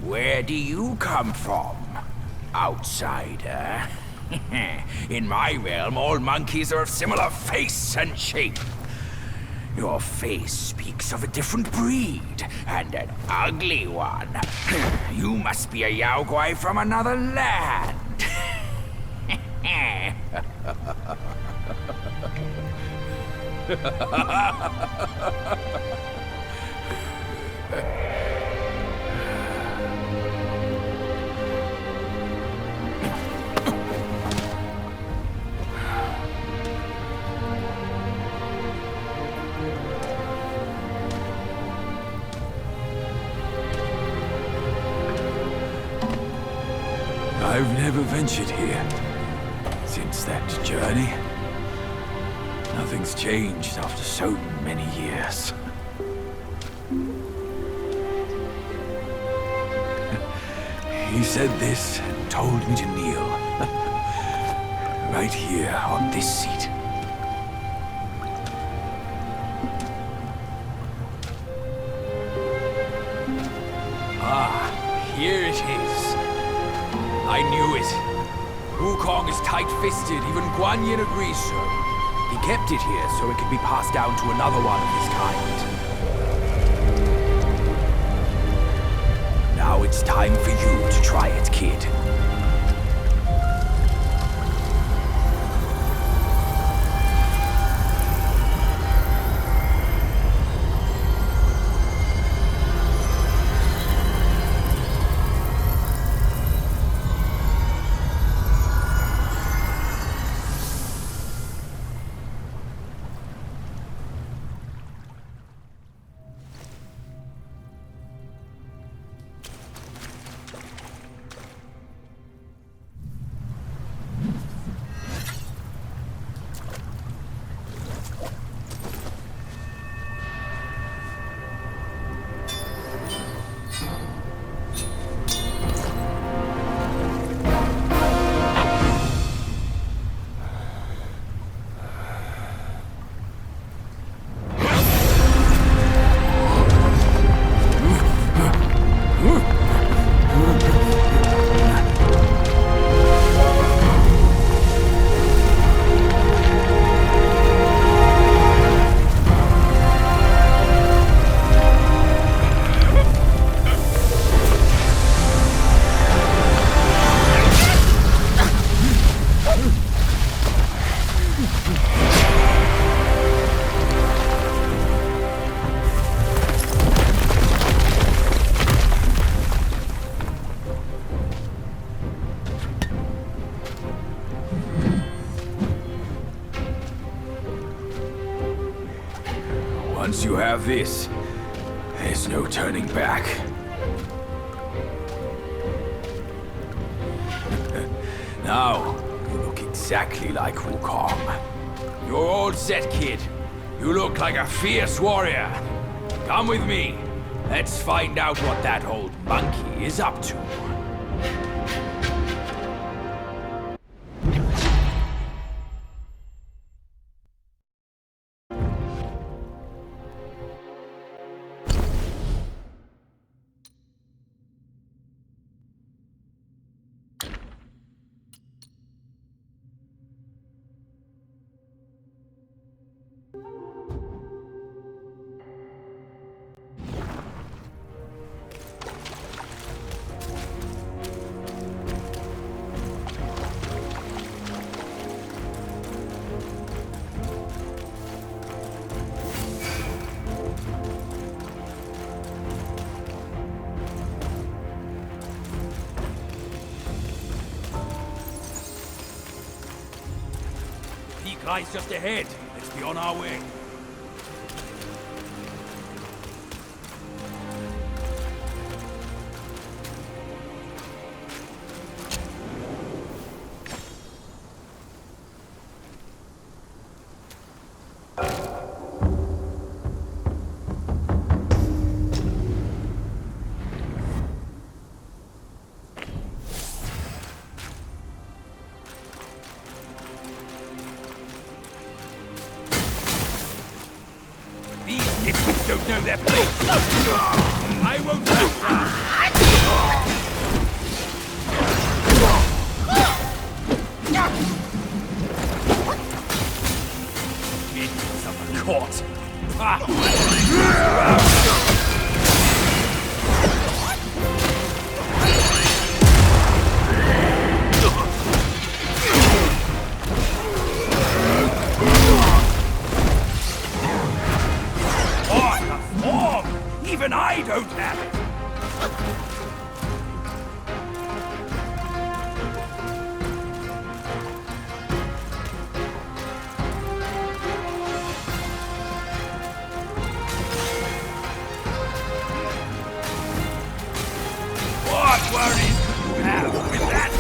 Where do you come from, outsider? In my realm, all monkeys are of similar face and shape. Your face speaks of a different breed, and an ugly one. You must be a Yaoguai from another land. I've never ventured here since that journey. Nothing's changed after so many years. He said this and told me to kneel. Right here on this seat. Ah, here it is. I knew it. Wukong is tight-fisted, even Guan Yin agrees so. He kept it here so it could be passed down to another one of his kind. Now it's time for you to try it, kid. Once you have this, there's no turning back. Now, you look exactly like Wukong. You're all set, kid. You look like a fierce warrior. Come with me. Let's find out what that old monkey is up to. Lies just ahead. Let's be on our way. Don't know their place. I won't back down. Minions of the court. Even I don't have it! What worries do you have with that?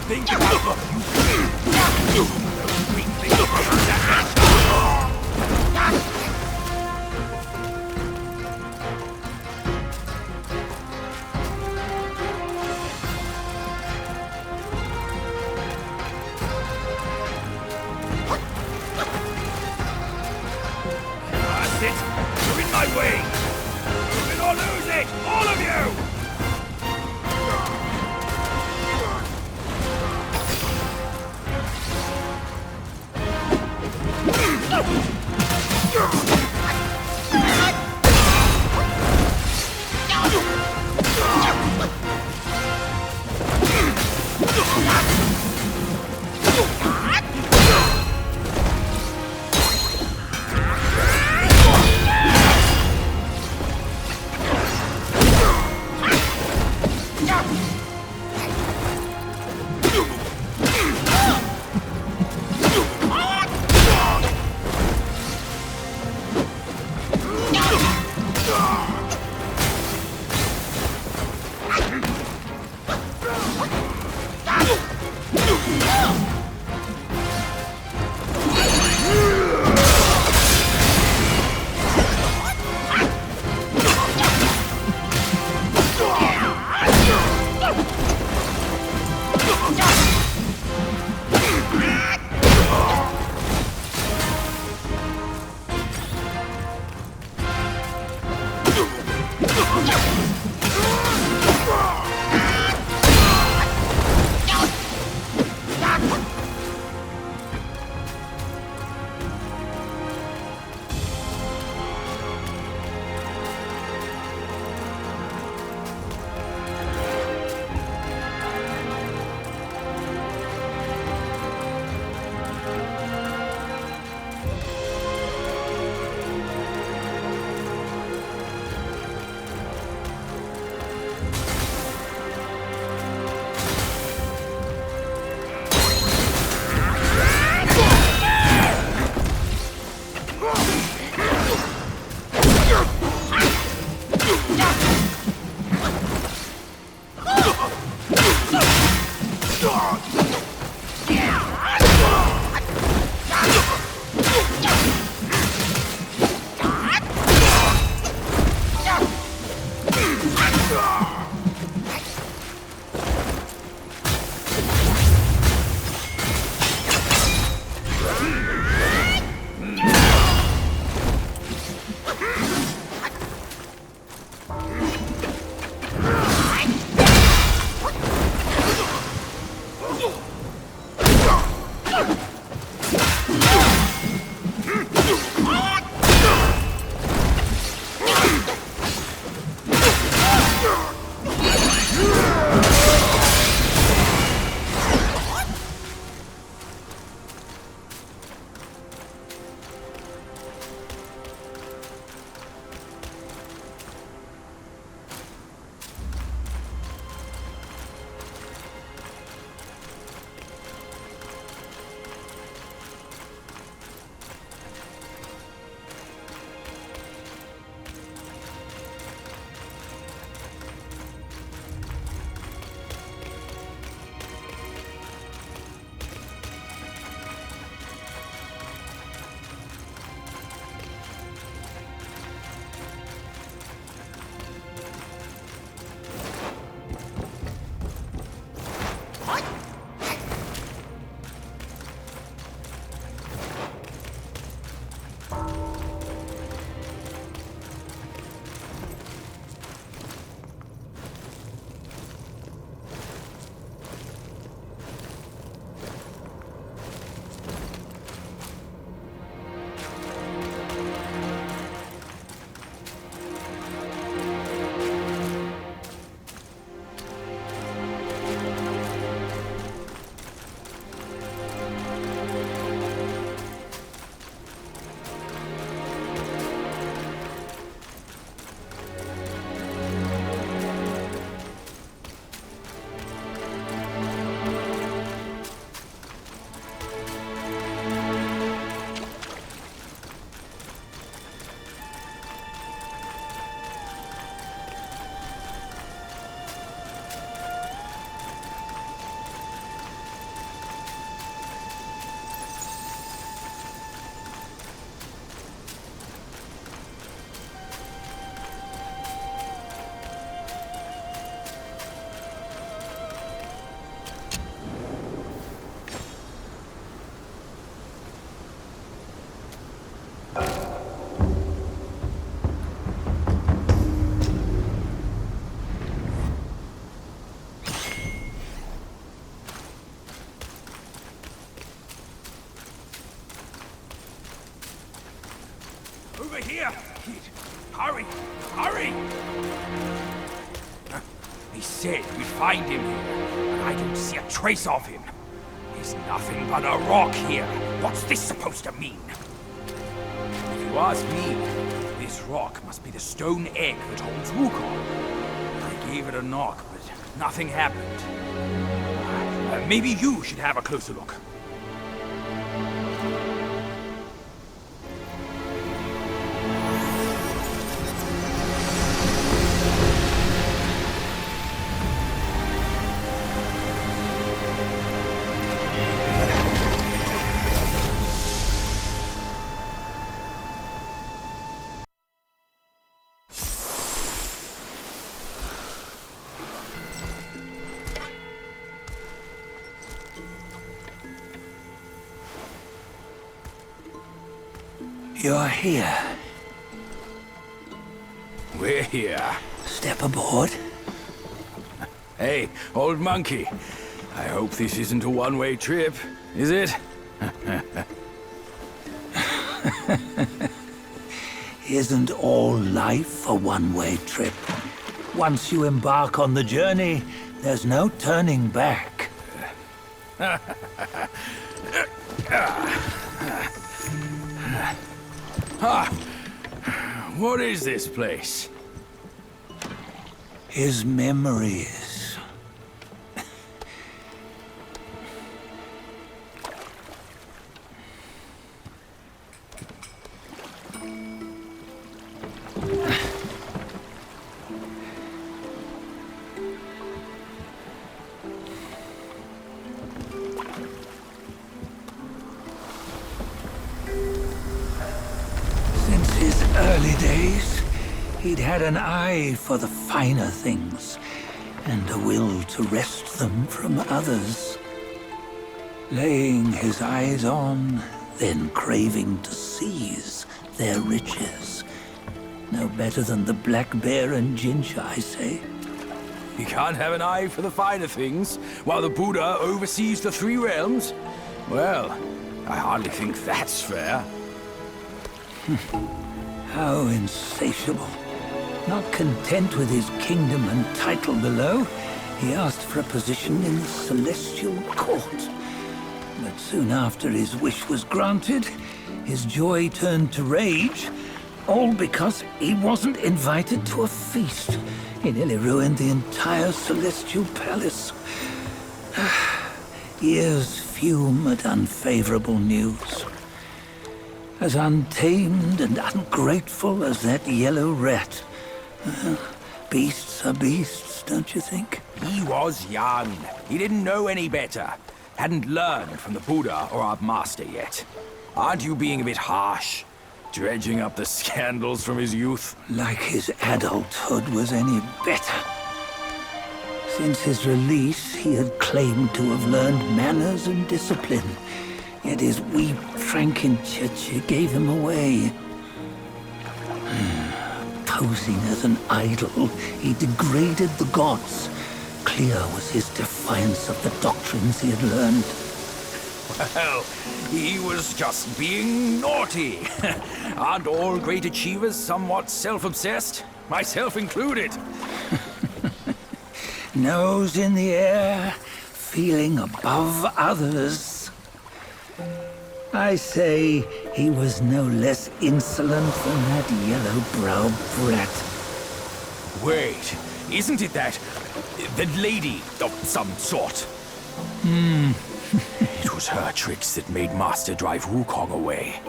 Think about what you do. That's it. You're in my way. Win or lose it, all of you. here, kid. Hurry! Hurry! He said we'd find him here, but I don't see a trace of him. There's nothing but a rock here. What's this supposed to mean? If you ask me, this rock must be the stone egg that holds Wukong. I gave it a knock, but nothing happened. Maybe you should have a closer look. You're here. We're here. Step aboard. Hey, old monkey. I hope this isn't a one-way trip, is it? Isn't all life a one-way trip? Once you embark on the journey, there's no turning back. What is this place? His memories. Since his early days, he'd had an eye for the finer things, and a will to wrest them from others. Laying his eyes on, then craving to seize their riches. No better than the black bear and ginger, I say. You can't have an eye for the finer things, while the Buddha oversees the three realms? Well, I hardly think that's fair. How insatiable. Not content with his kingdom and title below, he asked for a position in the celestial court. But soon after his wish was granted, his joy turned to rage, all because he wasn't invited to a feast. He nearly ruined the entire celestial palace. Ears fume at unfavorable news. As untamed and ungrateful as that yellow rat. Beasts are beasts, don't you think? He was young. He didn't know any better. Hadn't learned from the Buddha or our master yet. Aren't you being a bit harsh? Dredging up the scandals from his youth? Like his adulthood was any better. Since his release, he had claimed to have learned manners and discipline. Yet his weak Frankenchurch gave him away. Posing as an idol, he degraded the gods. Clear was his defiance of the doctrines he had learned. Well, he was just being naughty. Aren't all great achievers somewhat self-obsessed? Myself included. Nose in the air, feeling above others. I say he was no less insolent than that yellow-browed brat. Wait, isn't it that lady of some sort? It was her tricks that made Master drive Wukong away.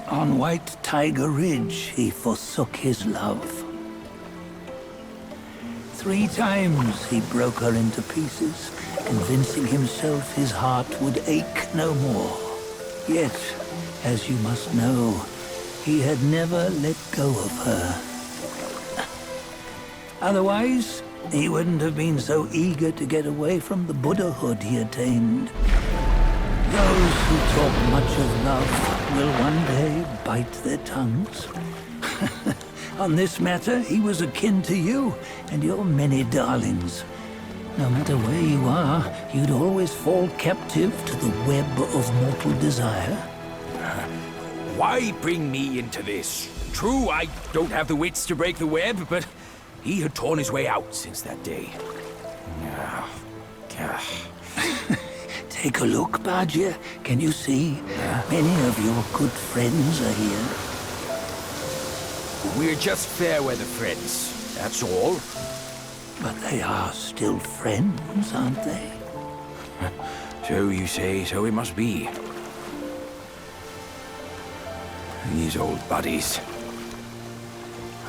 On White Tiger Ridge, he forsook his love. 3 times he broke her into pieces, convincing himself his heart would ache no more. Yet, as you must know, he had never let go of her. Otherwise, he wouldn't have been so eager to get away from the Buddhahood he attained. Those who talk much of love will one day bite their tongues. On this matter, he was akin to you and your many darlings. No matter where you are, you'd always fall captive to the web of mortal desire. Why bring me into this? True, I don't have the wits to break the web, but he had torn his way out since that day. Take a look, Badger. Can you see? Many of your good friends are here. We're just fair weather friends, that's all. But they are still friends, aren't they? So you say, so it must be. These old buddies.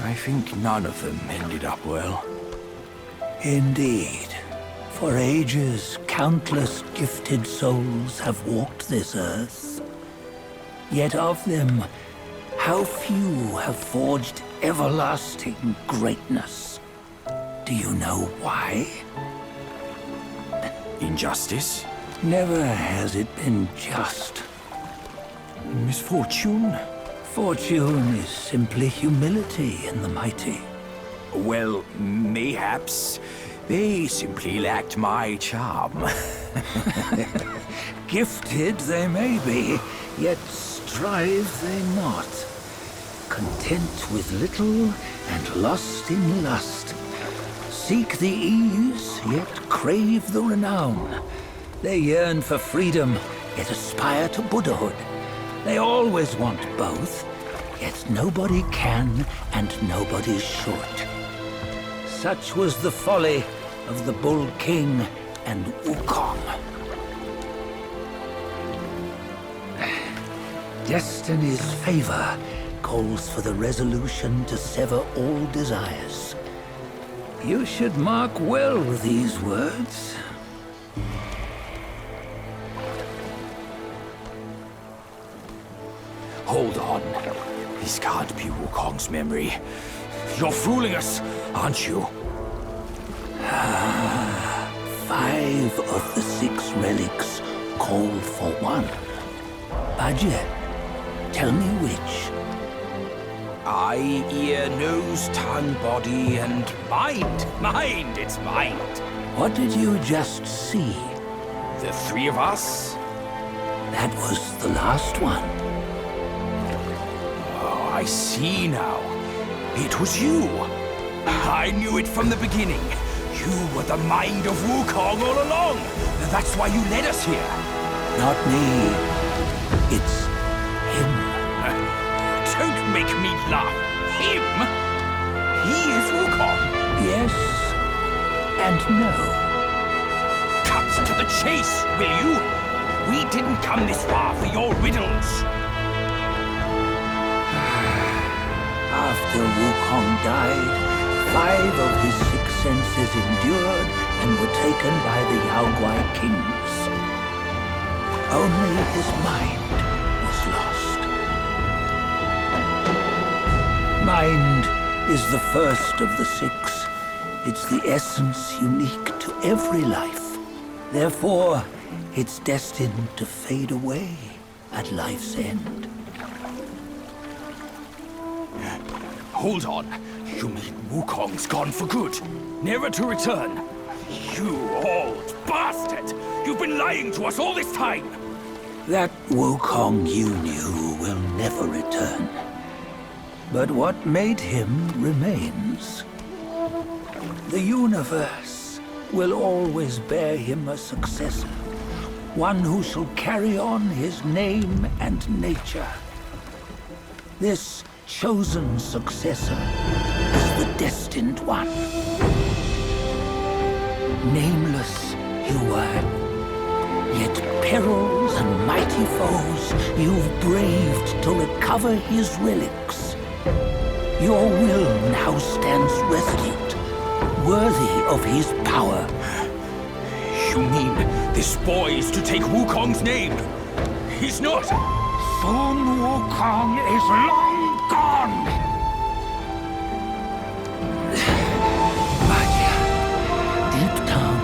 I think none of them ended up well. Indeed. For ages, countless gifted souls have walked this earth. Yet of them, how few have forged everlasting greatness? Do you know why? Injustice? Never has it been just. Misfortune? Fortune is simply humility in the mighty. Well, mayhaps. They simply lacked my charm. Gifted they may be, yet strive they not. Content with little and lost in lust. Seek the ease, yet crave the renown. They yearn for freedom, yet aspire to Buddhahood. They always want both, yet nobody can and nobody should. Such was the folly of the Bull King and Wukong. Destiny's favor calls for the resolution to sever all desires. You should mark well these words. Hold on. This can't be Wukong's memory. You're fooling us, aren't you? 5 of the 6 relics call for one. Badger, tell me which. Eye, ear, nose, tongue, body, and mind. Mind, it's mind. What did you just see? The 3 of us? That was the last one. Oh, I see now. It was you. I knew it from the beginning. You were the mind of Wukong all along. That's why you led us here. Not me. It's him. Don't make me laugh. Him? He is Wukong. Yes and no. Cut to the chase, will you? We didn't come this far for your riddles. After Wukong died, 5 of his 6 senses endured and were taken by the Yaoguai kings. Only his mind was lost. Mind is the first of the 6. It's the essence unique to every life. Therefore, it's destined to fade away at life's end. Hold on. You mean Wukong's gone for good? Never to return? You old bastard! You've been lying to us all this time! That Wukong you knew will never return. But what made him remains. The universe will always bear him a successor. One who shall carry on his name and nature. This chosen successor is the destined one. Nameless you were, yet perils and mighty foes you've braved to recover his relics. Your will now stands resolute, worthy of his power. You mean this boy is to take Wukong's name? He's not! Sun Wukong is long gone! Raja, deep down,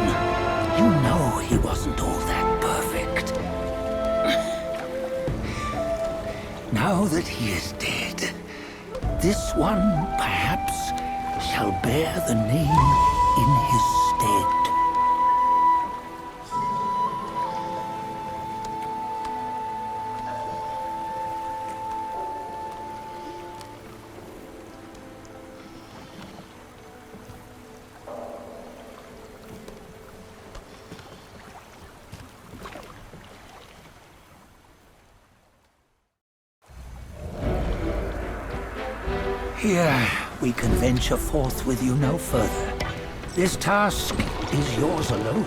you know he wasn't all that perfect. Now that he is dead, this one, perhaps, shall bear the name in his stead. Here, we can venture forth with you no further. This task is yours alone.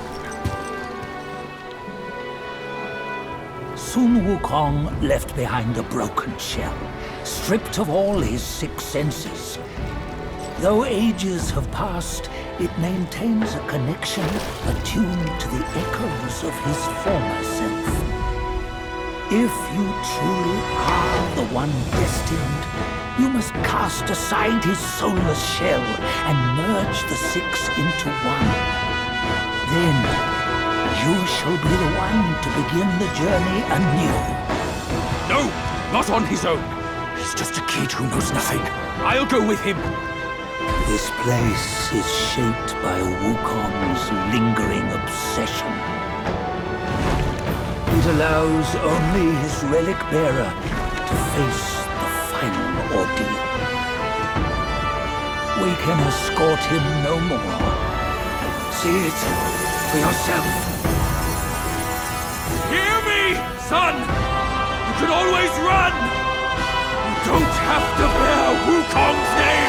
Soon Wukong left behind a broken shell, stripped of all his six senses. Though ages have passed, it maintains a connection attuned to the echoes of his former self. If you truly are the one destined, you must cast aside his soulless shell and merge the six into one. Then, you shall be the one to begin the journey anew. No! Not on his own! He's just a kid who knows nothing. I'll go with him! This place is shaped by Wukong's lingering obsession. It allows only his relic bearer to face the final ordeal. We can escort him no more. See it for yourself. Hear me, son! You can always run! You don't have to bear Wukong's name!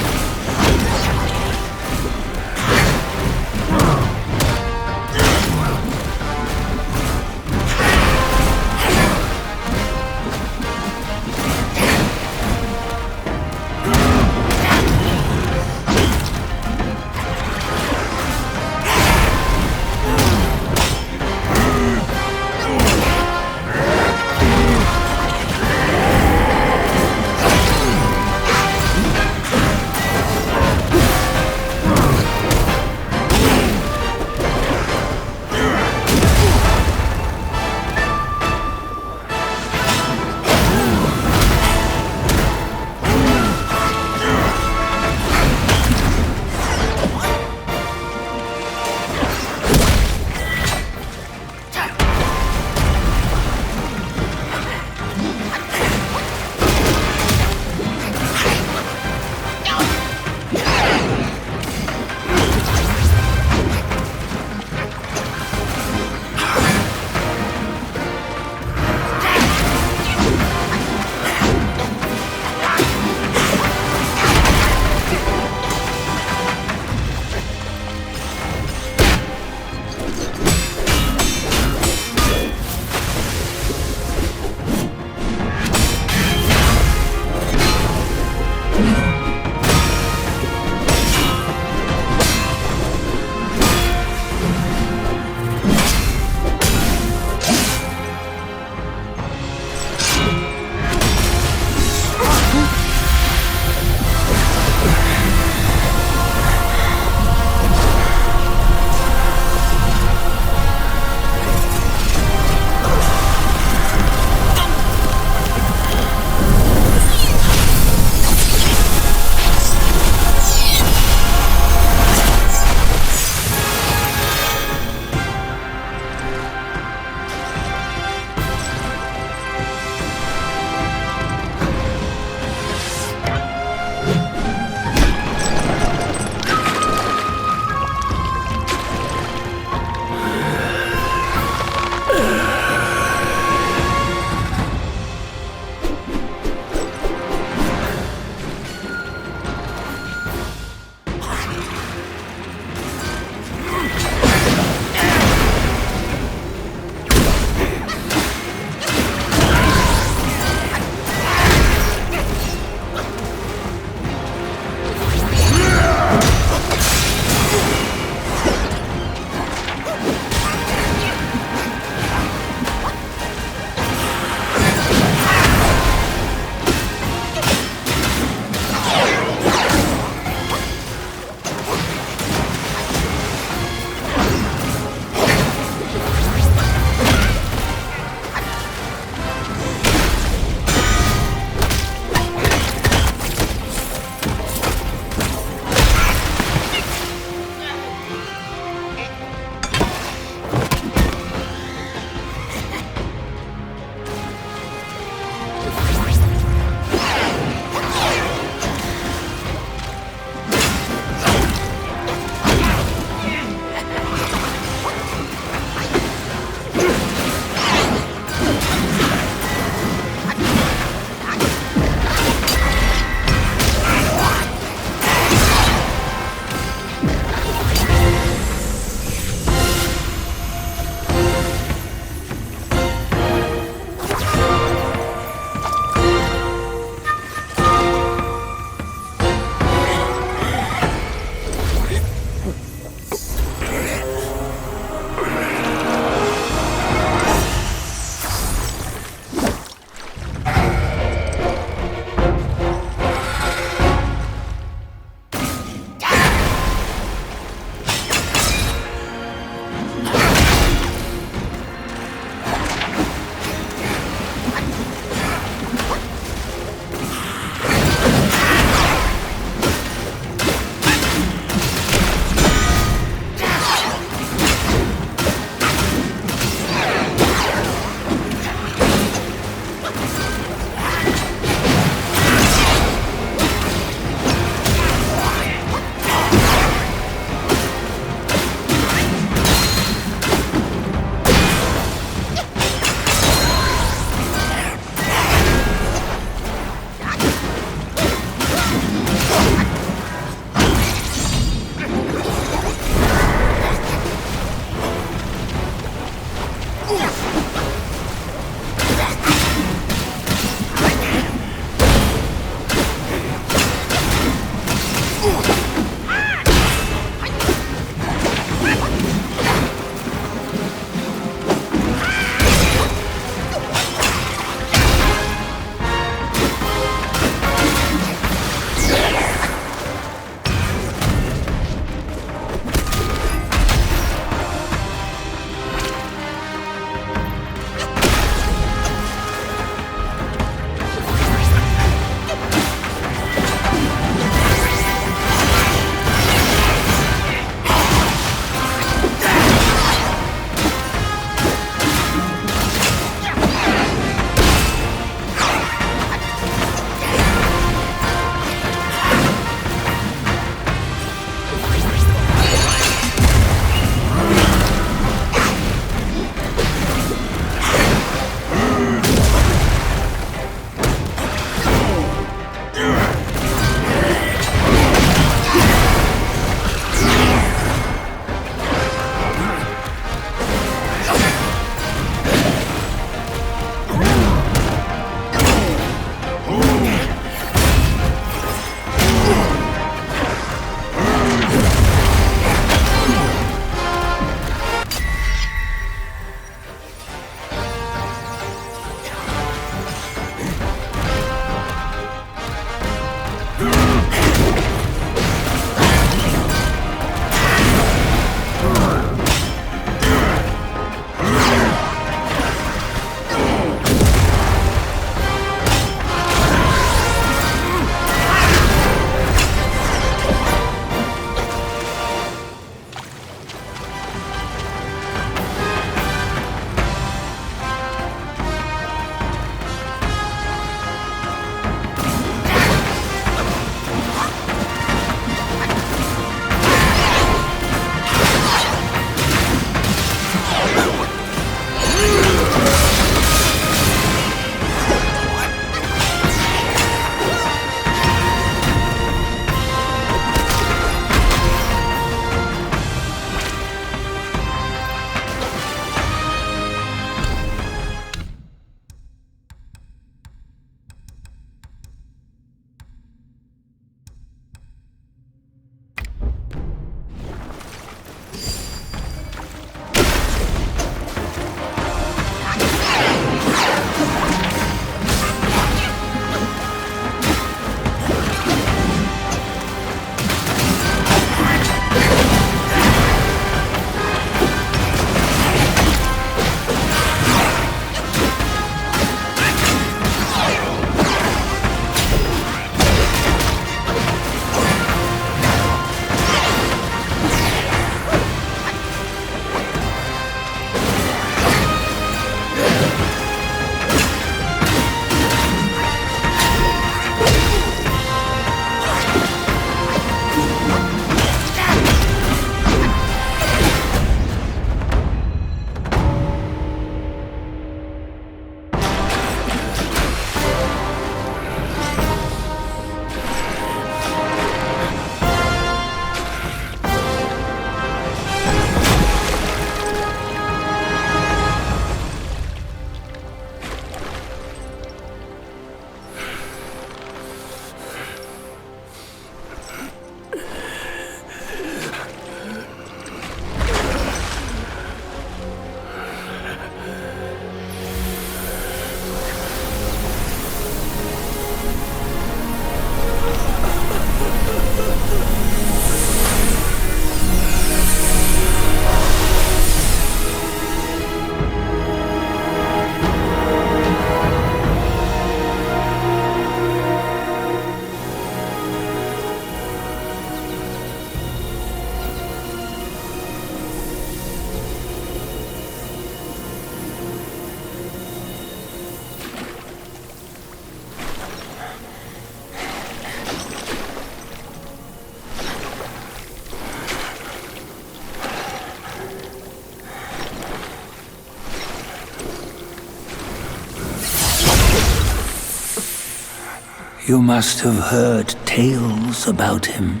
You must have heard tales about him.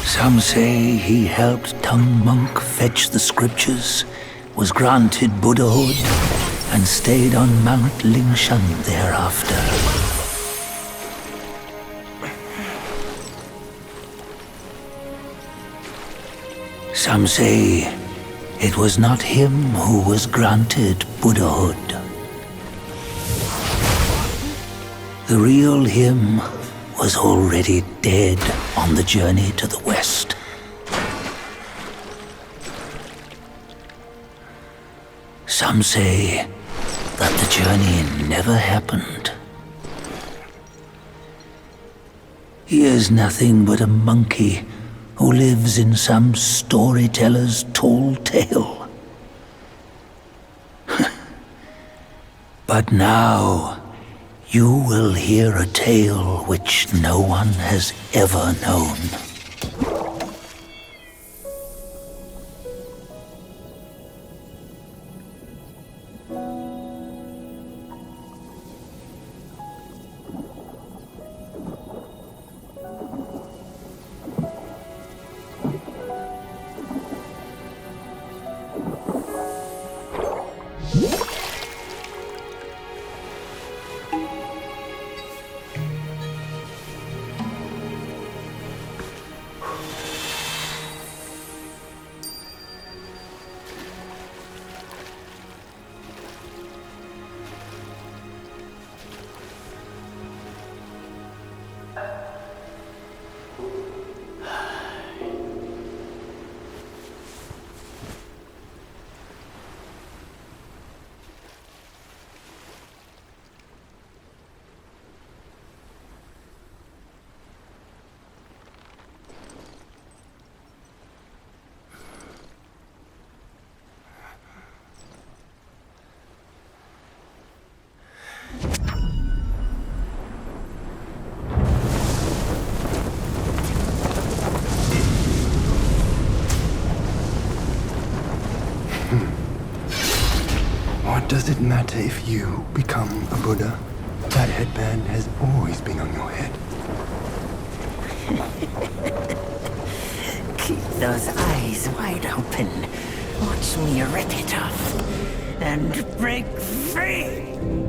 Some say he helped Tung Monk fetch the scriptures, was granted Buddhahood, and stayed on Mount Lingshan thereafter. Some say it was not him who was granted Buddhahood. The real him was already dead on the journey to the west. Some say that the journey never happened. He is nothing but a monkey who lives in some storyteller's tall tale. But now, you will hear a tale which no one has ever known. What does it matter if you become a Buddha? That headband has always been on your head. Keep those eyes wide open. Watch me rip it off and break free.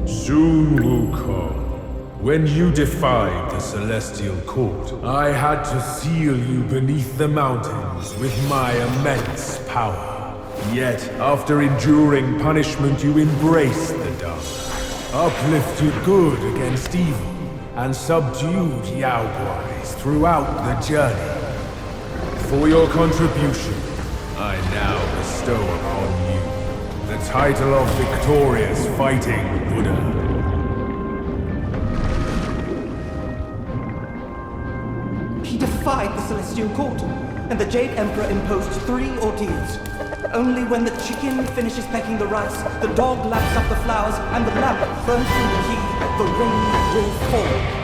Soon, Wukong. When you defied the Celestial Court, I had to seal you beneath the mountains with my immense power. Yet, after enduring punishment, you embraced the dark, uplifted good against evil, and subdued Yaoguais throughout the journey. For your contribution, I now bestow upon you the title of Victorious Fighting Buddha. He defied the Celestial Court, and the Jade Emperor imposed 3 ordeals. Only when the chicken finishes pecking the rice, the dog laps up the flowers, and the lamp burns through the key, the rain will fall.